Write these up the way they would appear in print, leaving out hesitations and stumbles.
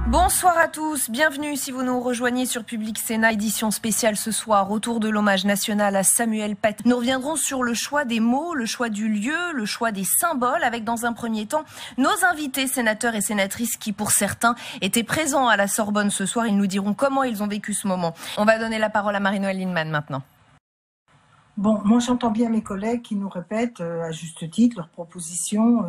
Bonsoir à tous, bienvenue si vous nous rejoignez sur Public Sénat, édition spéciale ce soir, autour de l'hommage national à Samuel Paty. Nous reviendrons sur le choix des mots, le choix du lieu, le choix des symboles, avec dans un premier temps nos invités sénateurs et sénatrices qui pour certains étaient présents à la Sorbonne ce soir. Ils nous diront comment ils ont vécu ce moment. On va donner la parole à Marie-Noëlle Lienemann maintenant. Bon, moi j'entends bien mes collègues qui nous répètent à juste titre leurs propositions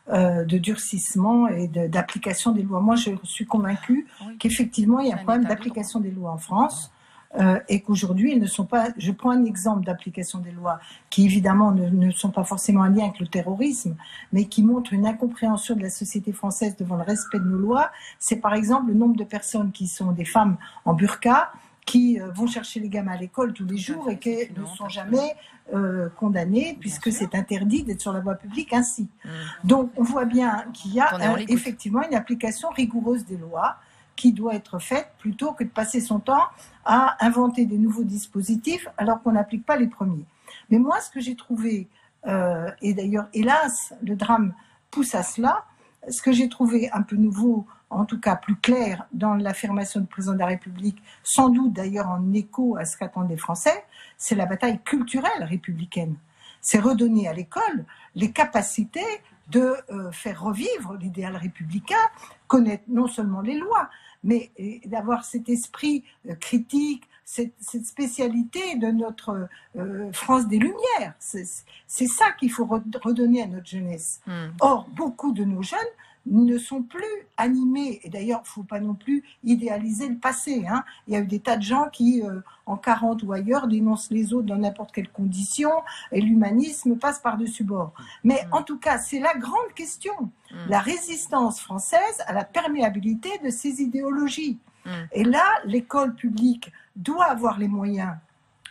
de durcissement et d'application des lois. Moi je suis convaincue qu'effectivement il y a un problème d'application des lois en France et qu'aujourd'hui elles ne sont pas... Je prends un exemple d'application des lois qui évidemment ne sont pas forcément en lien avec le terrorisme, mais qui montrent une incompréhension de la société française devant le respect de nos lois. C'est par exemple le nombre de personnes qui sont des femmes en burqa, qui vont chercher les gamins à l'école tous les jours et qui ne sont jamais condamnés puisque c'est interdit d'être sur la voie publique ainsi. Donc on voit bien qu'il y a effectivement une application rigoureuse des lois qui doit être faite plutôt que de passer son temps à inventer des nouveaux dispositifs alors qu'on n'applique pas les premiers. Mais moi ce que j'ai trouvé, et d'ailleurs hélas le drame pousse à cela, ce que j'ai trouvé un peu nouveau, en tout cas plus clair dans l'affirmation du président de la République, sans doute d'ailleurs en écho à ce qu'attendent les Français, c'est la bataille culturelle républicaine. C'est redonner à l'école les capacités de faire revivre l'idéal républicain, connaître non seulement les lois, mais d'avoir cet esprit critique, cette spécialité de notre France des Lumières. C'est ça qu'il faut redonner à notre jeunesse. Or, beaucoup de nos jeunes ne sont plus animés, et d'ailleurs il ne faut pas non plus idéaliser le passé, hein. Il y a eu des tas de gens qui en 40 ou ailleurs dénoncent les autres dans n'importe quelle condition et l'humanisme passe par-dessus bord, mais en tout cas c'est la grande question, la résistance française à la perméabilité de ces idéologies, et là l'école publique doit avoir les moyens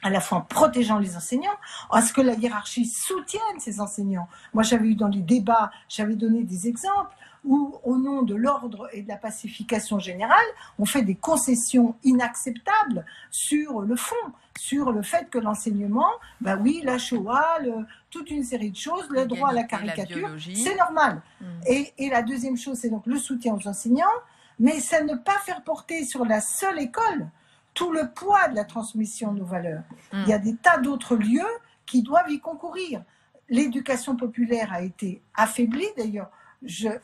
à la fois en protégeant les enseignants, à ce que la hiérarchie soutienne ces enseignants. Moi j'avais eu dans les débats, j'avais donné des exemples où, au nom de l'ordre et de la pacification générale, on fait des concessions inacceptables sur le fond, sur le fait que l'enseignement, bah oui, la Shoah, toute une série de choses, le droit à la caricature, c'est normal. Et la deuxième chose, c'est donc le soutien aux enseignants, mais ça ne pas faire porter sur la seule école tout le poids de la transmission de nos valeurs. Il y a des tas d'autres lieux qui doivent y concourir. L'éducation populaire a été affaiblie d'ailleurs.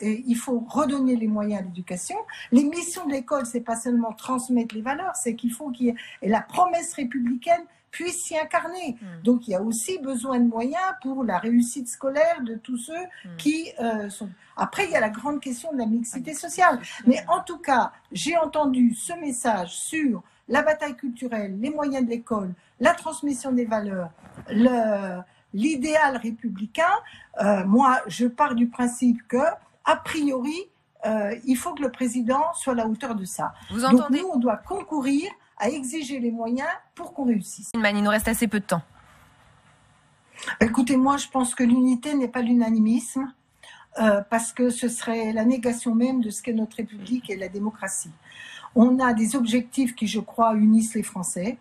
Il faut redonner les moyens à l'éducation. Les missions de l'école, c'est pas seulement transmettre les valeurs, c'est qu'il faut qu'il y ait et la promesse républicaine puisse s'y incarner. Donc il y a aussi besoin de moyens pour la réussite scolaire de tous ceux qui sont... Après, il y a la grande question de la mixité sociale. Mais en tout cas, j'ai entendu ce message sur la bataille culturelle, les moyens de l'école, la transmission des valeurs, l'idéal républicain. Moi, je pars du principe que, a priori, il faut que le président soit à la hauteur de ça. Donc nous, on doit concourir à exiger les moyens pour qu'on réussisse. Il nous reste assez peu de temps. Écoutez, moi, je pense que l'unité n'est pas l'unanimisme, parce que ce serait la négation même de ce qu'est notre République et la démocratie. On a des objectifs qui, je crois, unissent les Français,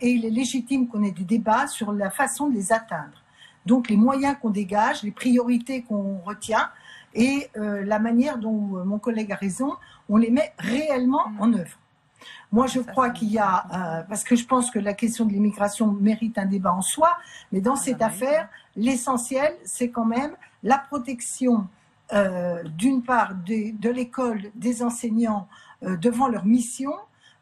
et il est légitime qu'on ait des débats sur la façon de les atteindre. Donc les moyens qu'on dégage, les priorités qu'on retient, et la manière dont mon collègue a raison, on les met réellement en œuvre. Moi, je crois qu'il y a, parce que je pense que la question de l'immigration mérite un débat en soi, mais dans cette affaire, l'essentiel, c'est quand même la protection, d'une part, de l'école, des enseignants devant leur mission,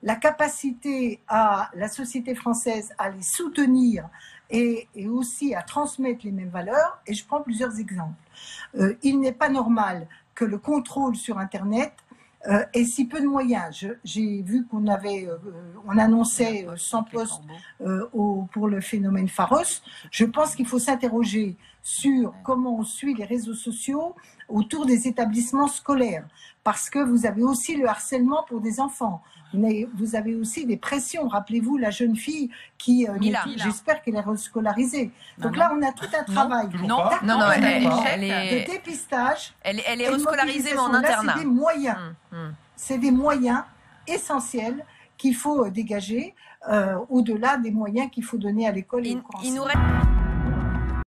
la capacité à la société française à les soutenir et aussi à transmettre les mêmes valeurs, et je prends plusieurs exemples. Il n'est pas normal que le contrôle sur Internet et si peu de moyens. J'ai vu qu'on on annonçait 100 postes pour le phénomène Pharos. Je pense qu'il faut s'interroger sur comment on suit les réseaux sociaux autour des établissements scolaires, parce que vous avez aussi le harcèlement pour des enfants, mais vous avez aussi des pressions. Rappelez-vous la jeune fille qui, j'espère qu'elle est rescolarisée. Donc là, on a tout un travail de dépistage. Elle est rescolarisée, mais en internat. C'est des moyens. C'est des moyens essentiels qu'il faut dégager, au-delà des moyens qu'il faut donner à l'école et au cours enseignement.